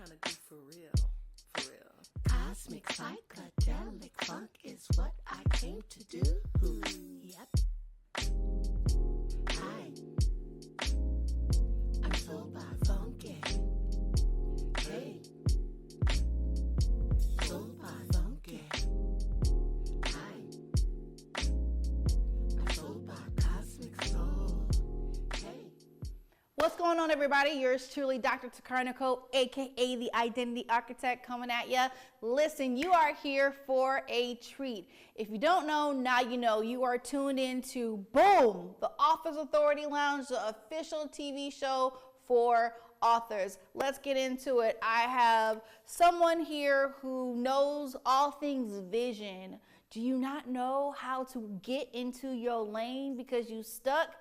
trying to do for real. For real. Cosmic psychedelic funk is what I came to do. Yep. Hi. I'm soul by funky. Hey. Soul by funky. Hi. I'm soul by cosmic soul. Hey. What's going on, everybody? Yours truly, Dr. Takarniko, aka the Identity Architect, coming at ya. Listen, you are here for a treat. If you don't know, now you know. You are tuned in to Boom, the Authors Authority Lounge, the official TV show for authors. Let's get into it. I have someone here who knows all things vision. Do you not know how to get into your lane because you stuck?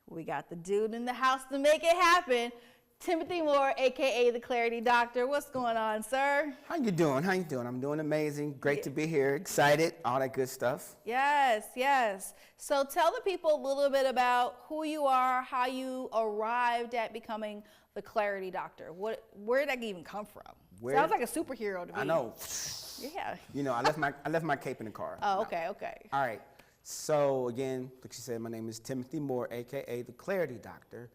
We got the dude in the house to make it happen. Timothy Moore, aka the Clarity Doctor. What's going on, sir? How you doing? How you doing? I'm doing amazing. Great to be here. Excited. All that good stuff. Yes, yes. So tell the people a little bit about who you are, how you arrived at becoming the Clarity Doctor. Where did that even come from? Sounds like a superhero to me. I know. Yeah. You know, I left my cape in the car. Oh, okay, okay. All right. So again, like she said, my name is Timothy Moore, aka the Clarity Doctor.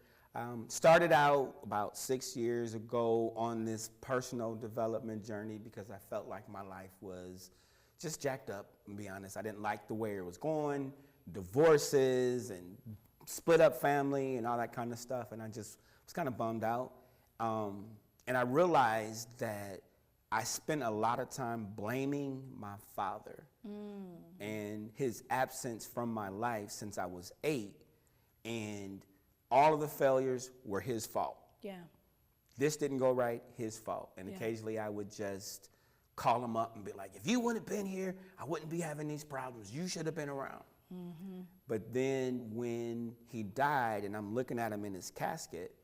Started out about 6 years ago on this personal development journey because I felt like my life was just jacked up, to be honest. I didn't like the way it was going, divorces and split up family and all that kind of stuff, and I just was kind of bummed out. And I realized that I spent a lot of time blaming my father and his absence from my life since I was 8, and all of the failures were his fault. Yeah. This didn't go right, his fault. And Yeah. occasionally I would just call him up and be like, if you wouldn't have been here, I wouldn't be having these problems. You should have been around. But then when he died and I'm looking at him in his casket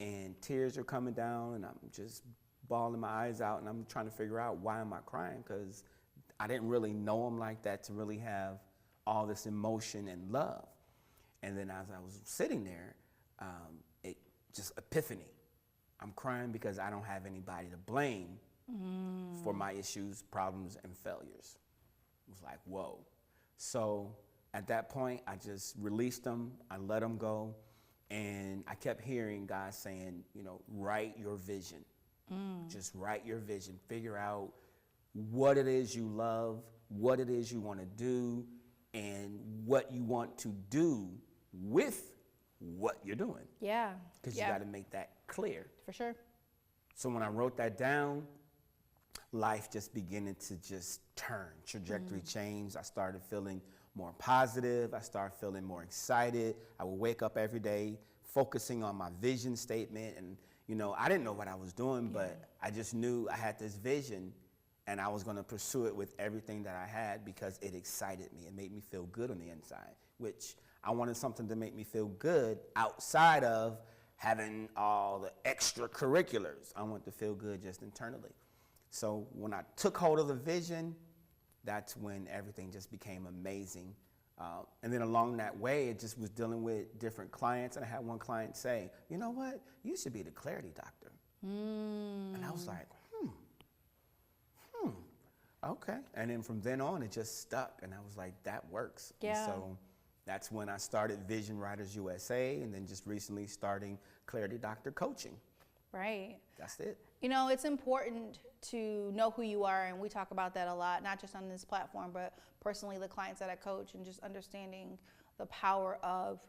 and tears are coming down and I'm just bawling my eyes out and I'm trying to figure out why am I crying, because I didn't really know him like that to really have all this emotion and love. And then as I was sitting there, it just epiphany. I'm crying because I don't have anybody to blame for my issues, problems, and failures. It was like, whoa. So at that point, I just released them, I let them go, and I kept hearing God saying, you know, write your vision. Just write your vision. Figure out what it is you love, what it is you want to do, and what you want to do with what you're doing. Yeah. Because you got to make that clear. For sure. So when I wrote that down, life just beginning to just turn, trajectory changed. I started feeling more positive. I started feeling more excited. I would wake up every day focusing on my vision statement. And, you know, I didn't know what I was doing, but I just knew I had this vision and I was going to pursue it with everything that I had because it excited me. It made me feel good on the inside, which I wanted something to make me feel good outside of having all the extracurriculars. I want to feel good just internally. So when I took hold of the vision, that's when everything just became amazing. And then along that way, it just was dealing with different clients. And I had one client say, you know what, you should be the Clarity Doctor. And I was like, okay. And then from then on, it just stuck. And I was like, that works. Yeah. And so that's when I started Vision Writers USA, and then just recently starting Clarity Doctor Coaching. Right. That's it. You know, it's important to know who you are, and we talk about that a lot, not just on this platform, but personally the clients that I coach, and just understanding the power of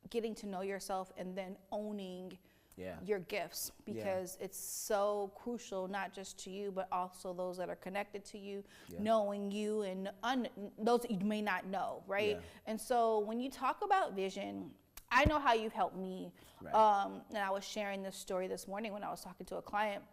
getting to know yourself and then owning your gifts, because it's so crucial, not just to you, but also those that are connected to you, knowing you and those that you may not know, right? And so when you talk about vision, I know how you've helped me. And I was sharing this story this morning when I was talking to a client.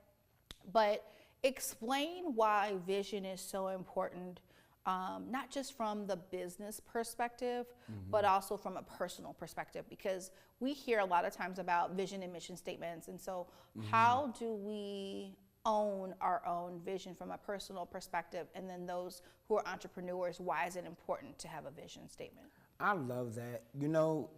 But explain why vision is so important, not just from the business perspective, but also from a personal perspective, because we hear a lot of times about vision and mission statements. And so how do we own our own vision from a personal perspective? And then those who are entrepreneurs, why is it important to have a vision statement? I love that. You know,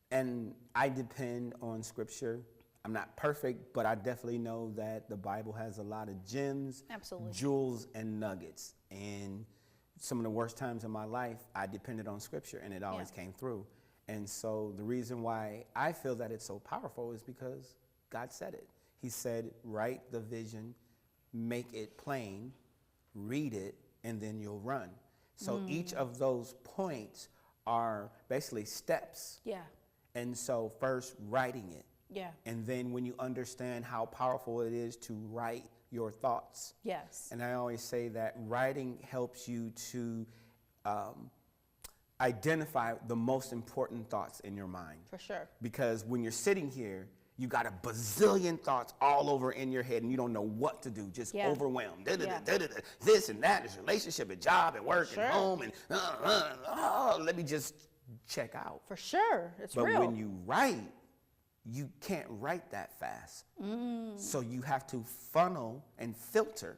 and I depend on scripture I'm not perfect, but I definitely know that the Bible has a lot of gems, Absolutely. jewels, and nuggets. And some of the worst times in my life, I depended on scripture, and it always came through. And so the reason why I feel that it's so powerful is because God said it. He said, write the vision, make it plain, read it, and then you'll run. So each of those points are basically steps. Yeah. And so first writing it. Yeah. And then when you understand how powerful it is to write your thoughts. Yes. And I always say that writing helps you to identify the most important thoughts in your mind. For sure. Because when you're sitting here, you got a bazillion thoughts all over in your head and you don't know what to do, just overwhelmed. This and that, this relationship and job and work and home and let me just check out. For sure. It's But real. when you write, you can't write that fast. So you have to funnel and filter.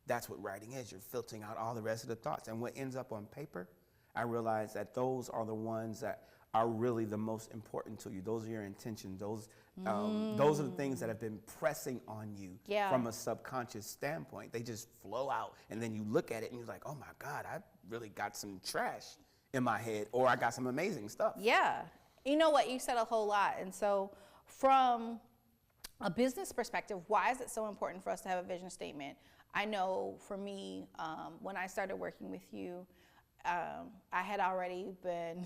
That's what writing is. You're filtering out all the rest of the thoughts. And what ends up on paper, I realize that those are the ones that are really the most important to you. Those are your intentions. Those are the things that have been pressing on you from a subconscious standpoint. They just flow out. And then you look at it and you're like, oh my God, I really got some trash in my head, or I got some amazing stuff. Yeah. You know what? You said a whole lot. And so from a business perspective, why is it so important for us to have a vision statement? I know for me, when I started working with you, I had already been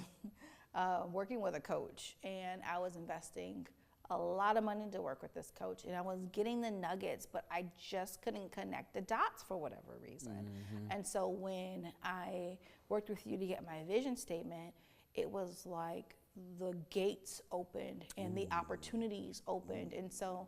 working with a coach, and I was investing a lot of money to work with this coach, and I was getting the nuggets, but I just couldn't connect the dots for whatever reason. And so when I worked with you to get my vision statement, it was like the gates opened and the opportunities opened. And so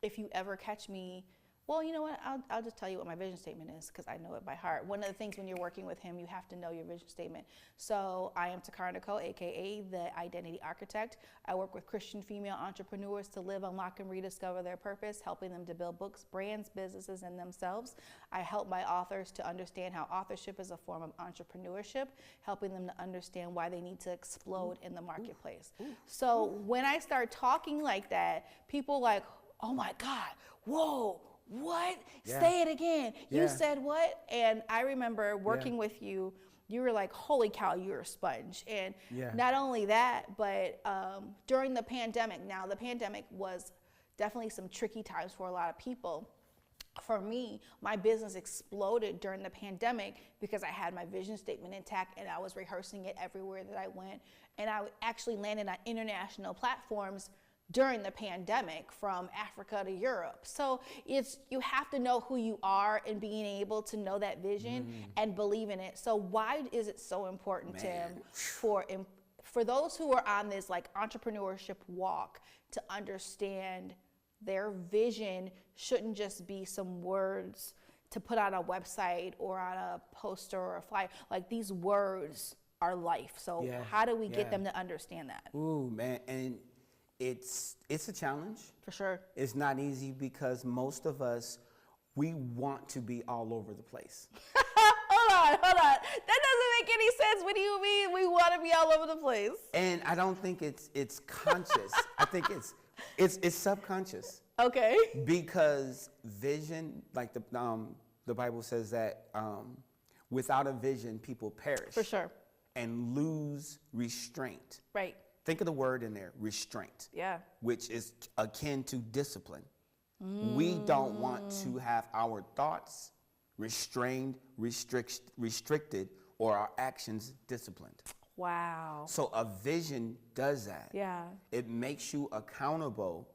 if you ever catch me, well, you know what, I'll just tell you what my vision statement is because I know it by heart. One of the things when you're working with him, you have to know your vision statement. So I am Takara Nicole, AKA the Identity Architect. I work with Christian female entrepreneurs to live, unlock, and rediscover their purpose, helping them to build books, brands, businesses, and themselves. I help my authors to understand how authorship is a form of entrepreneurship, helping them to understand why they need to explode in the marketplace. So when I start talking like that, people like, oh my God, whoa, what? Say it again. You said what? And I remember working with you, you were like, holy cow, you're a sponge. And not only that, but during the pandemic, now the pandemic was definitely some tricky times for a lot of people. For me, my business exploded during the pandemic because I had my vision statement intact and I was rehearsing it everywhere that I went. And I actually landed on international platforms during the pandemic, from Africa to Europe. So you have to know who you are and being able to know that vision and believe in it. So why is it so important, Tim, for those who are on this like entrepreneurship walk to understand their vision shouldn't just be some words to put on a website or on a poster or a flyer? Like, these words are life. So how do we get them to understand that? Ooh, man, and it's a challenge. For sure. It's not easy because most of us, we want to be all over the place. Hold on. That doesn't make any sense. What do you mean we want to be all over the place? And I don't think it's conscious. I think it's subconscious. Okay. Because vision, like the Bible says that without a vision, people perish. For sure. And lose restraint. Right. Think of the word in there, restraint. Yeah. Which is akin to discipline. We don't want to have our thoughts restrained, restricted, or our actions disciplined. Wow. So a vision does that. Yeah. It makes you accountable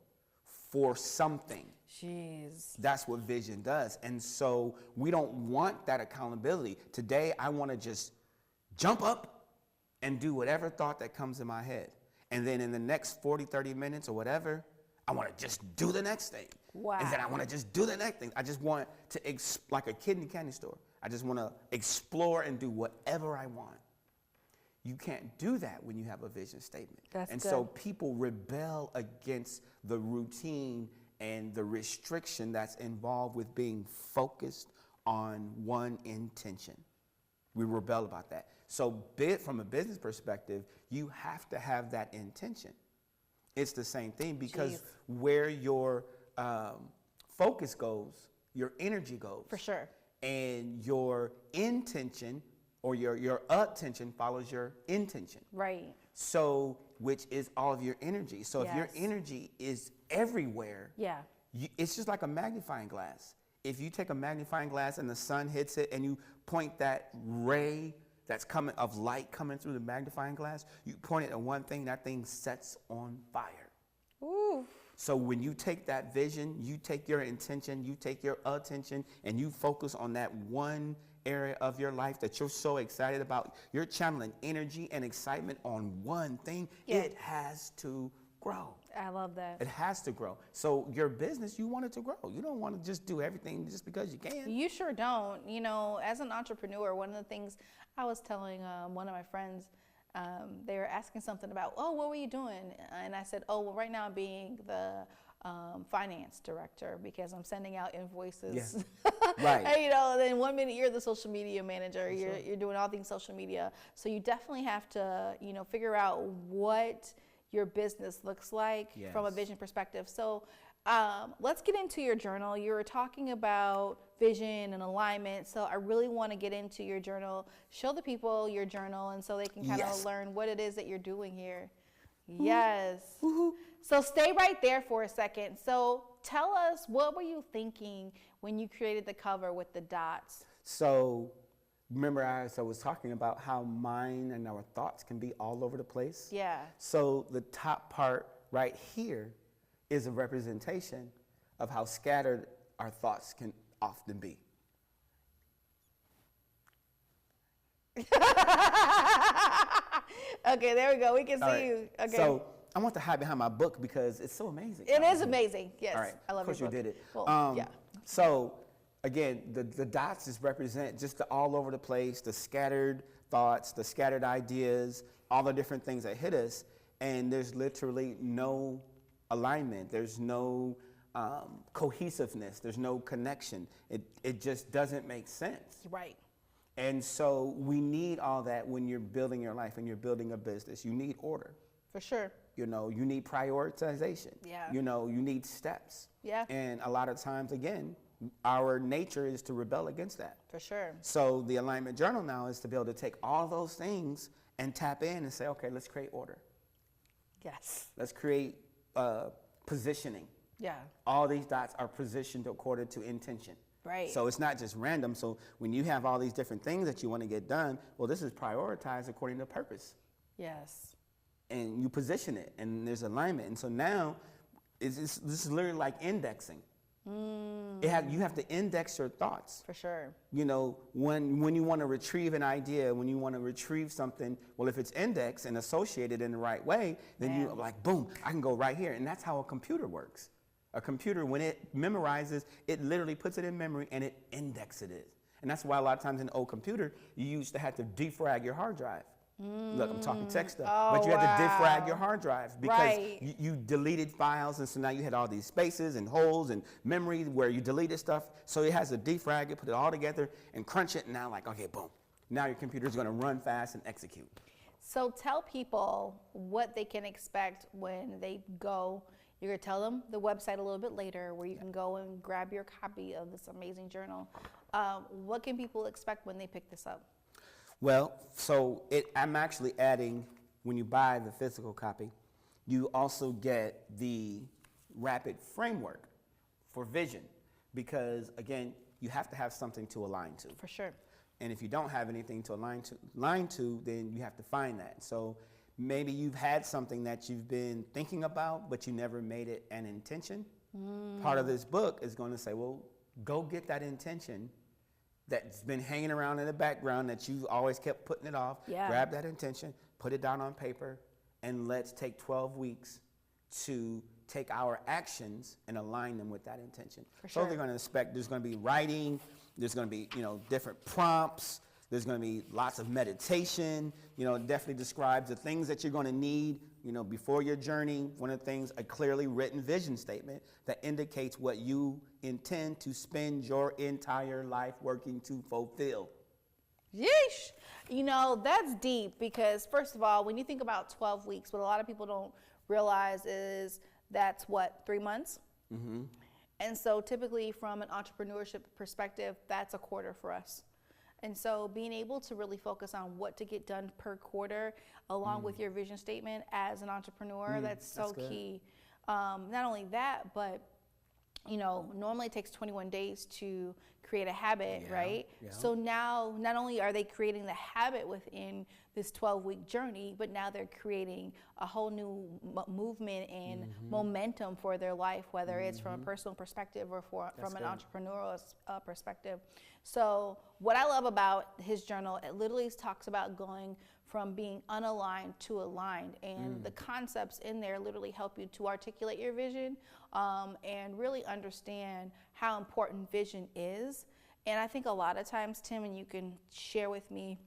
for something. Jeez. That's what vision does. And so we don't want that accountability. Today, I want to just jump up and do whatever thought that comes in my head. And then in the next 40, 30 minutes or whatever, I want to just do the next thing. Wow. And then I want to just do the next thing. I just want to, like a kid in the candy store, I just want to explore and do whatever I want. You can't do that when you have a vision statement. That's and good. so people rebel against the routine and the restriction that's involved with being focused on one intention. We rebel about that. So from a business perspective, you have to have that intention. It's the same thing because Jeez. where your focus goes, your energy goes. For sure. And your intention or your attention follows your intention. Right. So, which is all of your energy. So if your Yes. energy is everywhere, Yeah. it's just like a magnifying glass. If you take a magnifying glass and the sun hits it and you point that ray that's coming of light coming through the magnifying glass, you point it at one thing, that thing sets on fire. Ooh. So when you take that vision, you take your intention, you take your attention, and you focus on that one area of your life that you're so excited about, you're channeling energy and excitement on one thing, Yeah. it has to grow. I love that. It has to grow. So your business, you want it to grow. You don't want to just do everything just because you can. You sure don't. You know, as an entrepreneur, one of the things I was telling one of my friends, they were asking something about, oh, what were you doing? And I said, oh, well, right now I'm being the finance director because I'm sending out invoices. Yes. Right. And, you know, then 1 minute you're the social media manager. You're doing all things social media. So you definitely have to, you know, figure out what your business looks like from a Yes. vision perspective. So let's get into your journal. You were talking about vision and alignment. So I really want to get into your journal. Show the people your journal and so they can kind of Yes. learn what it is that you're doing here. Yes. So stay right there for a second. So tell us, what were you thinking when you created the cover with the dots? So remember I was talking about how mind and our thoughts can be all over the place? Yeah. So the top part right here is a representation of how scattered our thoughts can often be. Okay, there we go. We can see All right. you. Okay. So I want to hide behind my book because it's so amazing. it is amazing. Yes. All right. I love Of course your you book. did it. Well, yeah. So again, the dots just represent just the all over the place, the scattered thoughts, the scattered ideas, all the different things that hit us, and there's literally no alignment. There's no cohesiveness. There's no connection. It just doesn't make sense. Right. And so we need all that when you're building your life and you're building a business. You need order. For sure. You know, you need prioritization. Yeah. You know, you need steps. Yeah. And a lot of times, again, our nature is to rebel against that. For sure. So the alignment journal now is to be able to take all those things and tap in and say, okay, let's create order. Yes. Let's create positioning. Yeah. All these dots are positioned according to intention. Right. So it's not just random. So when you have all these different things that you want to get done, well, this is prioritized according to purpose. Yes. And you position it, and there's alignment. And so now, this is literally like indexing. You have to index your thoughts. For sure. You know, when you want to retrieve an idea, when you want to retrieve something, well, if it's indexed and associated in the right way, then you like, boom, I can go right here. And that's how a computer works. A computer, when it memorizes, it literally puts it in memory and it indexes it. And that's why a lot of times in an old computer, you used to have to defrag your hard drive. Look, I'm talking tech stuff. But you had to defrag your hard drive because you deleted files, and so now you had all these spaces and holes and memory where you deleted stuff. So it has to defrag it, put it all together, and crunch it, and now like, okay, boom. Now your computer's gonna run fast and execute. So tell people what they can expect when they go. You're going to tell them the website a little bit later where you can go and grab your copy of this amazing journal. What can people expect when they pick this up? Well, so I'm actually adding, when you buy the physical copy, you also get the rapid framework for vision because, again, you have to have something to align to. For sure. And if you don't have anything to align to, then you have to find that. So maybe you've had something that you've been thinking about, but you never made it an intention. Part of this book is going to say, well, go get that intention that's been hanging around in the background that you always kept putting it off. Yeah. Grab that intention, put it down on paper, and let's take 12 weeks to take our actions and align them with that intention. For So sure. they're going to expect there's going to be writing, there's going to be, different prompts, there's going to be lots of meditation, definitely describes the things that you're going to need, before your journey. One of the things, a clearly written vision statement that indicates what you intend to spend your entire life working to fulfill. Yeesh. That's deep because, first of all, when you think about 12 weeks, what a lot of people don't realize is that's what, 3 months? And so typically from an entrepreneurship perspective, that's a quarter for us. And so being able to really focus on what to get done per quarter along with your vision statement as an entrepreneur, that's so good. key. Not only that, but you know, normally it takes 21 days to create a habit, Yeah, right? yeah. So now not only are they creating the habit within this 12-week journey, but now they're creating a whole new movement and momentum for their life, whether it's from a personal perspective or from an good. entrepreneurial perspective. So what I love about his journal, it literally talks about going from being unaligned to aligned, and the concepts in there literally help you to articulate your vision and really understand how important vision is. And I think a lot of times, Tim, and you can share with me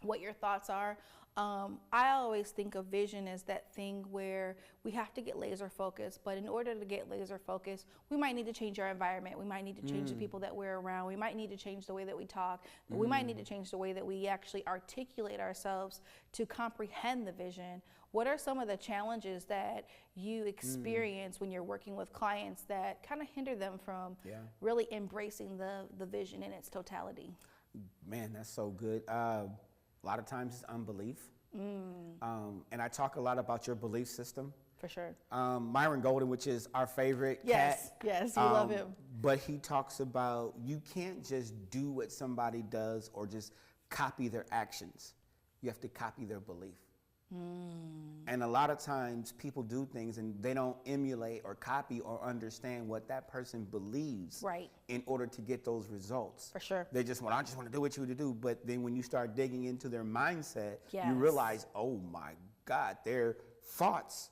what your thoughts are. I always think of vision as that thing where we have to get laser focused, but in order to get laser focused, we might need to change our environment. We might need to change the people that we're around. We might need to change the way that we talk. We might need to change the way that we actually articulate ourselves to comprehend the vision. What are some of the challenges that you experience when you're working with clients that kind of hinder them from really embracing the vision in its totality? Man, that's so good. A lot of times it's unbelief. And I talk a lot about your belief system. For sure. Myron Golden, which is our favorite Yes, cat. yes, we love him. But he talks about you can't just do what somebody does or just copy their actions. You have to copy their belief. And a lot of times people do things and they don't emulate or copy or understand what that person believes Right. in order to get those results. For sure. They just want, I just want to do what you want to do. But then when you start digging into their mindset, Yes. you realize, oh my God, their thoughts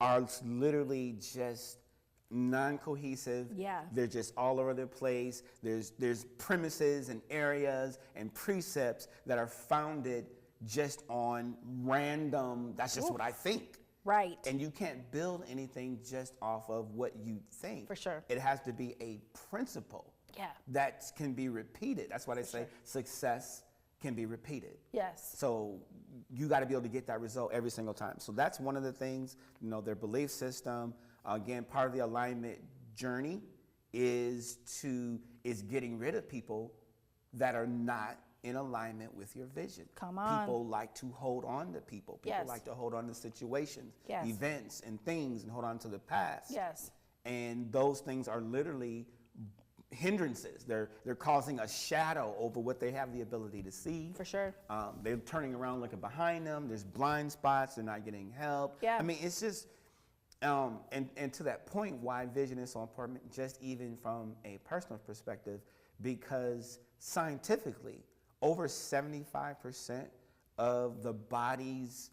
are literally just non-cohesive. Yeah. They're just all over the place. There's premises and areas and precepts that are founded just on random, that's just what I think. Right. And you can't build anything just off of what you think. For sure. It has to be a principle Yeah. that can be repeated. That's why they say success can be repeated. Yes. So you got to be able to get that result every single time. So that's one of the things, you know, their belief system. Again, part of the alignment journey is getting rid of people that are not in alignment with your vision. Come on. People like to hold on to people. People Yes. like to hold on to situations, Yes. events, and things, and hold on to the past. Yes. And those things are literally hindrances. They're causing a shadow over what they have the ability to see. For sure. They're turning around looking behind them. There's blind spots. They're not getting help. Yeah. I mean, it's just, and to that point, why vision is so important, just even from a personal perspective, because scientifically, over 75% of the body's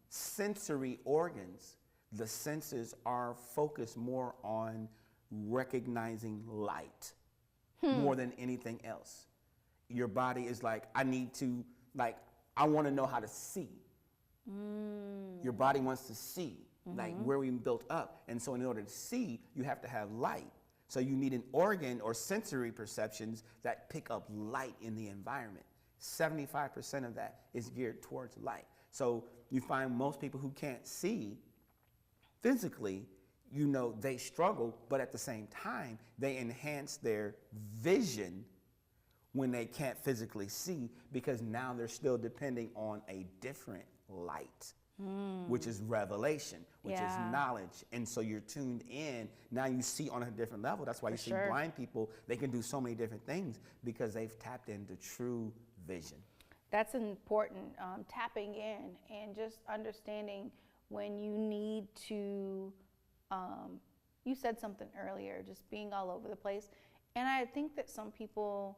sensory organs, the senses are focused more on recognizing light more than anything else. Your body is like, I want to know how to see. Your body wants to see, like where we built up. And so in order to see, you have to have light. So you need an organ or sensory perceptions that pick up light in the environment. 75% of that is geared towards light. So you find most people who can't see physically, you know, they struggle, but at the same time, they enhance their vision when they can't physically see, because now they're still depending on a different light. Which is revelation, which is knowledge. And so you're tuned in. Now you see on a different level. That's why you see blind people, they can do so many different things because they've tapped into true vision. That's important, tapping in and just understanding when you need to, you said something earlier, just being all over the place. And I think that some people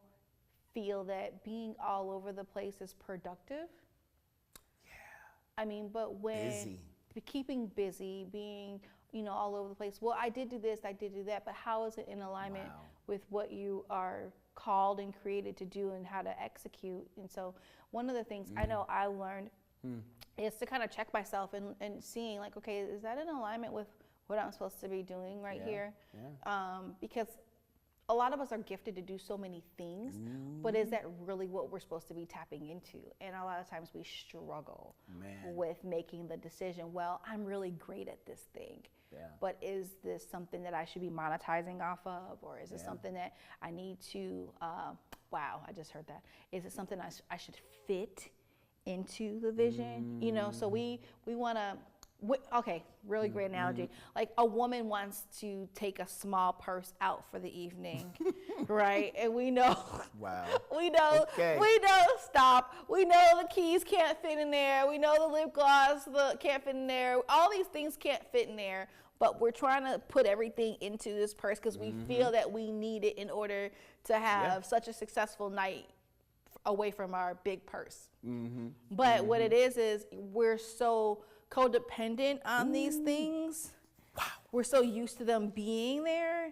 feel that being all over the place is productive. I mean, but when keeping busy, being, you know, all over the place. Well, I did do this, I did do that, but how is it in alignment with what you are called and created to do and how to execute? And so one of the things I know I learned is to kind of check myself and seeing like, okay, is that in alignment with what I'm supposed to be doing here? Because a lot of us are gifted to do so many things, but is that really what we're supposed to be tapping into? And a lot of times we struggle with making the decision, well, I'm really great at this thing, but is this something that I should be monetizing off of? Or is it something that I need to, wow, I just heard that. Is it something I should fit into the vision? You know, so we want to, okay, really great analogy. Like a woman wants to take a small purse out for the evening, right? And we know, we know, stop. We know the keys can't fit in there. We know the lip gloss can't fit in there. All these things can't fit in there, but we're trying to put everything into this purse because we feel that we need it in order to have such a successful night away from our big purse. But what it is we're so codependent on these things. Wow. We're so used to them being there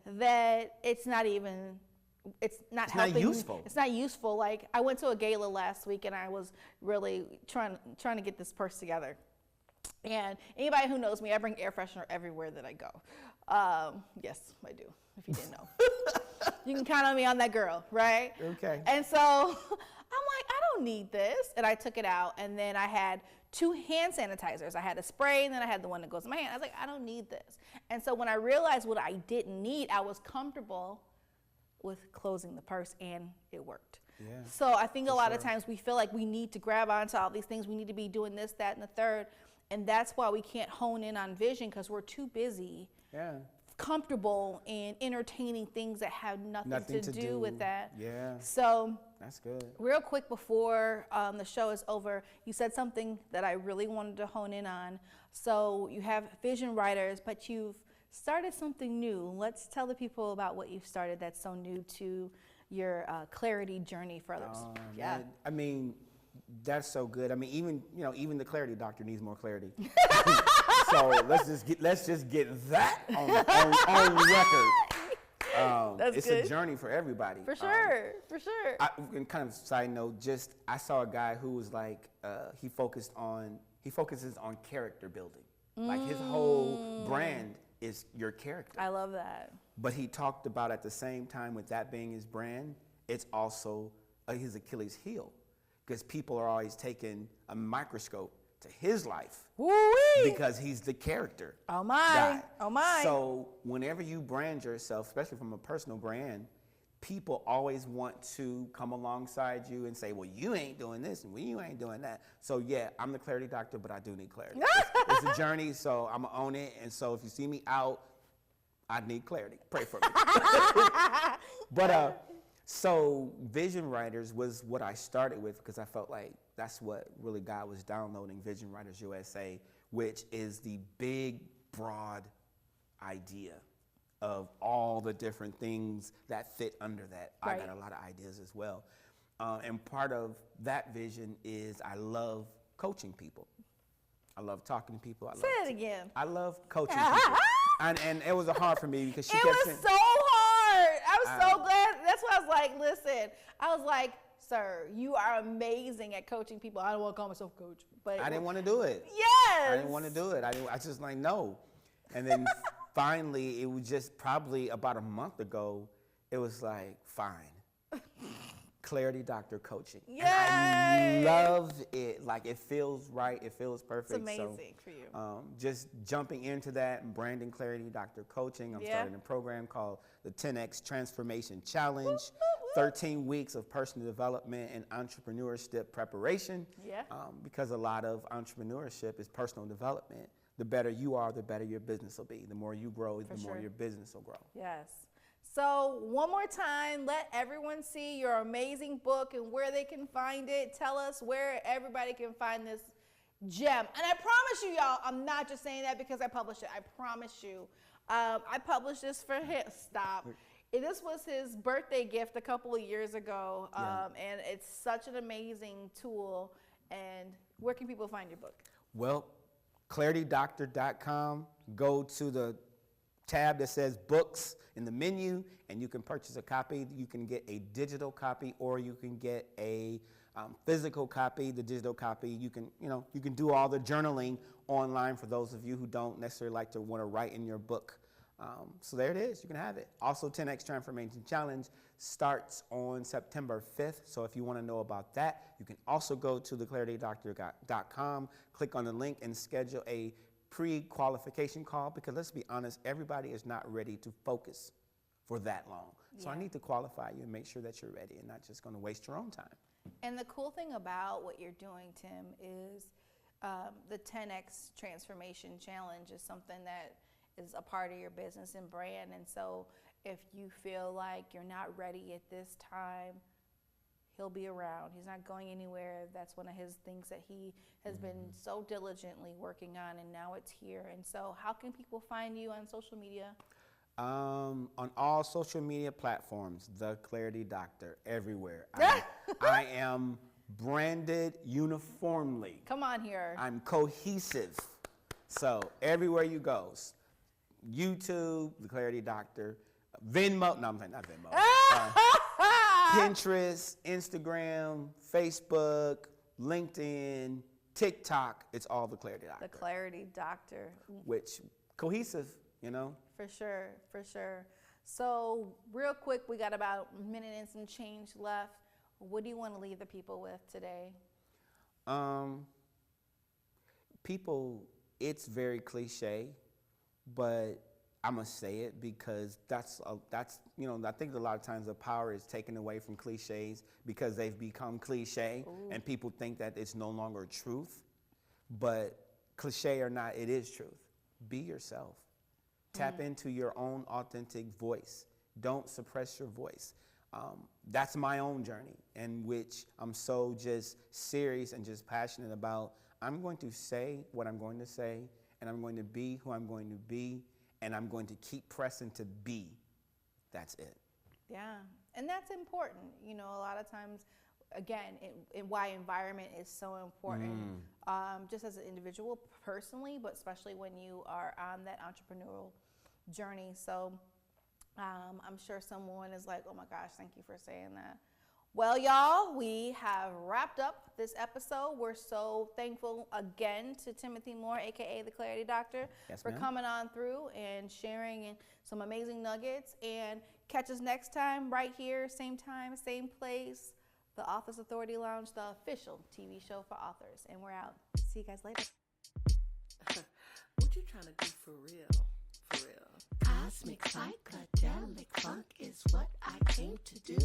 that it's not helping. Not useful. It's not useful. Like I went to a gala last week and I was really trying to get this purse together. And anybody who knows me, I bring air freshener everywhere that I go. Yes, I do, if you didn't know. You can count on me on that girl, right? Okay. And so I'm like, I don't need this. And I took it out and then I had 2 hand sanitizers. I had a spray and then I had the one that goes in my hand. I was like, I don't need this. And so when I realized what I didn't need, I was comfortable with closing the purse and it worked. Yeah, so I think a lot of times we feel like we need to grab onto all these things. We need to be doing this, that, and the third. And that's why we can't hone in on vision because we're too busy, comfortable in entertaining things that have nothing to do with that. Yeah. So that's good. Real quick before the show is over, you said something that I really wanted to hone in on. So you have Vision Writers, but you've started something new. Let's tell the people about what you've started that's so new to your clarity journey for others. Man. I mean, that's so good. I mean, even the clarity doctor needs more clarity. So let's just get that on record. It's good. A journey for everybody. For sure. And kind of side note, I saw a guy who was like, he focuses on character building. Like his whole brand is your character. I love that. But he talked about at the same time with that being his brand, it's also his Achilles heel. Because people are always taking a microscope to his life. Woo-wee. Because he's the character. Oh my. So whenever you brand yourself, especially from a personal brand, people always want to come alongside you and say, well, you ain't doing this and you ain't doing that. So yeah, I'm the clarity doctor, but I do need clarity. It's a journey, so I'm gonna own it. And so if you see me out, I need clarity. Pray for me. But so Vision Writers was what I started with because I felt like that's what really God was downloading, Vision Writers USA, which is the big, broad idea of all the different things that fit under that. Right. I got a lot of ideas as well. And part of that vision is I love coaching people. I love talking to people. Say it again. I love coaching people. And it was hard for me because she kept saying. It was so hard. I was so glad. That's why I was like, listen. I was like, sir, you are amazing at coaching people. I don't want to call myself coach. But I didn't want to do it. Yes. I didn't want to do it. I just like, no. And then finally, it was just probably about a month ago, it was like, fine. Clarity Doctor Coaching. Yay! And I love it. Like, it feels right. It feels perfect. It's amazing for you. Just jumping into that and branding Clarity Doctor Coaching. I'm starting a program called the 10X Transformation Challenge. 13 weeks of personal development and entrepreneurship preparation. Yeah. Because a lot of entrepreneurship is personal development. The better you are, the better your business will be. The more you grow, the more your business will grow. Yes. So one more time, let everyone see your amazing book and where they can find it. Tell us where everybody can find this gem. And I promise you, y'all, I'm not just saying that because I published it. I promise you. I published this for him. Stop. This was his birthday gift a couple of years ago. And it's such an amazing tool. And where can people find your book? Well, ClarityDoctor.com. Go to the tab that says books in the menu, and you can purchase a copy. You can get a digital copy, or you can get a physical copy. The digital copy, you can do all the journaling online for those of you who don't necessarily like to want to write in your book. So there it is. You can have it. Also, 10X Transformation Challenge starts on September 5th. So if you want to know about that, you can also go to theclaritydoctor.com, click on the link, and schedule a pre-qualification call, because let's be honest, everybody is not ready to focus for that long. So I need to qualify you and make sure that you're ready and not just going to waste your own time. And the cool thing about what you're doing, Tim, is the 10X Transformation Challenge is something that is a part of your business and brand. And so if you feel like you're not ready at this time, he'll be around. He's not going anywhere. That's one of his things that he has been so diligently working on, and now it's here. And so how can people find you on social media? On all social media platforms, The Clarity Doctor, everywhere. I am branded uniformly. Come on here. I'm cohesive. So everywhere you go, YouTube, The Clarity Doctor, Venmo, no, I'm saying not Venmo. Pinterest, Instagram, Facebook, LinkedIn, TikTok, it's all The Clarity Doctor. The Clarity Doctor. Which, cohesive, you know? For sure, for sure. So real quick, we got about a minute and some change left. What do you want to leave the people with today? People, it's very cliche, but I'm gonna say it because that's you know, I think a lot of times the power is taken away from cliches because they've become cliche. Ooh. And people think that it's no longer truth. But cliche or not, it is truth. Be yourself. Tap into your own authentic voice. Don't suppress your voice. That's my own journey, in which I'm so just serious and just passionate about. I'm going to say what I'm going to say, and I'm going to be who I'm going to be, and I'm going to keep pressing to be. That's it. Yeah, and that's important. You know, a lot of times, again, why environment is so important, just as an individual personally, but especially when you are on that entrepreneurial journey. So I'm sure someone is like, oh my gosh, thank you for saying that. Well, y'all, we have wrapped up this episode. We're so thankful again to Timothy Moore, aka the Clarity Doctor, for coming on through and sharing some amazing nuggets. And catch us next time right here, same time, same place. The Authors Authority Lounge, the official TV show for authors. And we're out. See you guys later. What you trying to do for real? For real. Cosmic psychedelic funk is what I came to do.